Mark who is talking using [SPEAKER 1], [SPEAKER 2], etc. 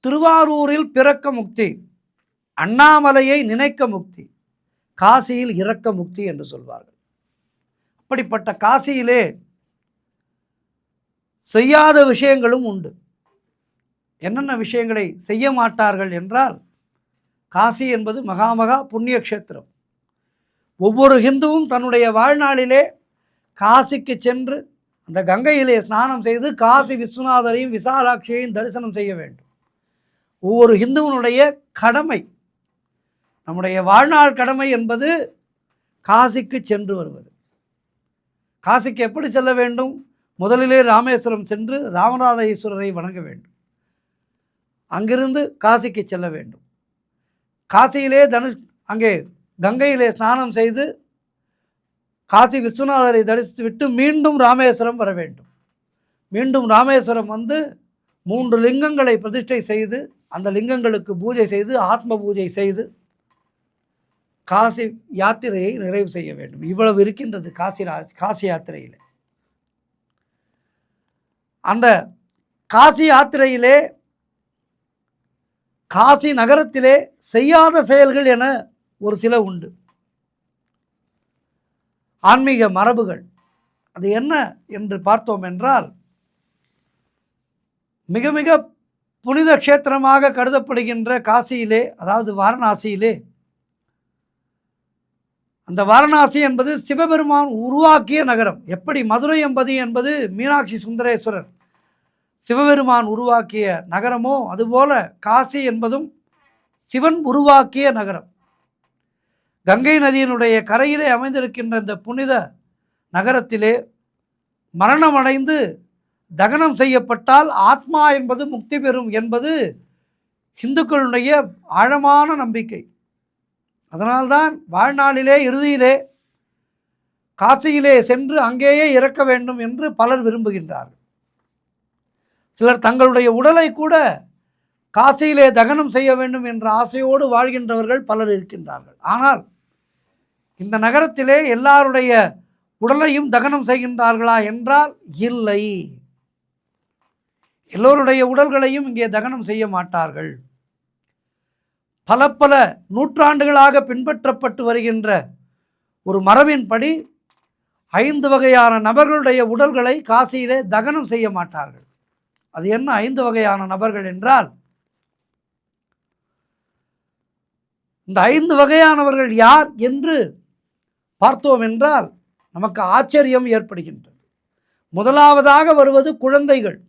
[SPEAKER 1] திருவாரூரில் பிறக்க முக்தி, அண்ணாமலையை நினைக்க முக்தி, காசியில் இறக்க முக்தி என்று சொல்வார்கள். அப்படிப்பட்ட காசியிலே செய்யாத விஷயங்களும் உண்டு. என்னென்ன விஷயங்களை செய்ய மாட்டார்கள் என்றால், காசி என்பது மகாமகா புண்ணிய க்ஷேத்திரம். ஒவ்வொரு ஹிந்துவும் தன்னுடைய வாழ்நாளிலே காசிக்கு சென்று அந்த கங்கையிலே ஸ்நானம் செய்து காசி விஸ்வநாதரையும் விசாலாட்சியையும் தரிசனம் செய்ய வேண்டும். ஒவ்வொரு ஹிந்துவனுடைய கடமை, நம்முடைய வாழ்நாள் கடமை என்பது காசிக்கு சென்று வருவது. காசிக்கு எப்படி செல்ல வேண்டும்? முதலிலே ராமேஸ்வரம் சென்று ராமநாத ஈஸ்வரரை வணங்க வேண்டும். அங்கிருந்து காசிக்கு செல்ல வேண்டும். காசியிலே அங்கே கங்கையிலே ஸ்நானம் செய்து காசி விஸ்வநாதரை தரிசித்துவிட்டு மீண்டும் ராமேஸ்வரம் வர வேண்டும். மீண்டும் ராமேஸ்வரம் வந்து 3 லிங்கங்களை பிரதிஷ்டை செய்து அந்த லிங்கங்களுக்கு பூஜை செய்து ஆத்ம பூஜை செய்து காசி யாத்திரையை நிறைவு செய்ய வேண்டும். இவ்வளவு இருக்கின்றது காசி யாத்திரையில். அந்த காசி யாத்திரையிலே காசி நகரத்திலே செய்யாத செயல்கள் என ஒரு சில உண்டு. ஆன்மீக மரபுகள். அது என்ன என்று பார்த்தோம் என்றால், மிக மிக புனித க்ஷேத்திரமாக கருதப்படுகின்ற காசியிலே, அதாவது வாரணாசியிலே, அந்த வாரணாசி என்பது சிவபெருமான் உருவாக்கிய நகரம். எப்படி மதுரை என்பது மீனாட்சி சுந்தரேஸ்வரர் சிவபெருமான் உருவாக்கிய நகரமோ அதுபோல காசி என்பதும் சிவன் உருவாக்கிய நகரம். கங்கை நதியினுடைய கரையிலே அமைந்திருக்கின்ற இந்த புனித நகரத்திலே மரணமடைந்து தகனம் செய்யப்பட்டால் ஆத்மா என்பது முக்தி பெறும் என்பது இந்துக்களுடைய ஆழமான நம்பிக்கை. அதனால்தான் வாழ்நாளிலே இறுதியிலே காசியிலே சென்று அங்கேயே இறக்க வேண்டும் என்று பலர் விரும்புகின்றார்கள். சிலர் தங்களுடைய உடலை கூட காசியிலே தகனம் செய்ய வேண்டும் என்ற ஆசையோடு வாழ்கின்றவர்கள் பலர் இருக்கின்றார்கள். ஆனால் இந்த நகரத்திலே எல்லாருடைய உடலையும் தகனம் செய்கின்றார்களா என்றால் இல்லை. எல்லோருடைய உடல்களையும் இங்கே தகனம் செய்ய மாட்டார்கள். பல நூற்றாண்டுகளாக பின்பற்றப்பட்டு வருகின்ற ஒரு மரபின்படி 5 வகையான நபர்களுடைய உடல்களை காசியிலே தகனம் செய்ய மாட்டார்கள். அது என்ன 5 வகையான நபர்கள் என்றால், இந்த 5 வகையானவர்கள் யார் என்று பார்த்தோம் என்றால் நமக்கு ஆச்சரியம் ஏற்படுகின்றது. முதலாவதாக வருவது குழந்தைகள்.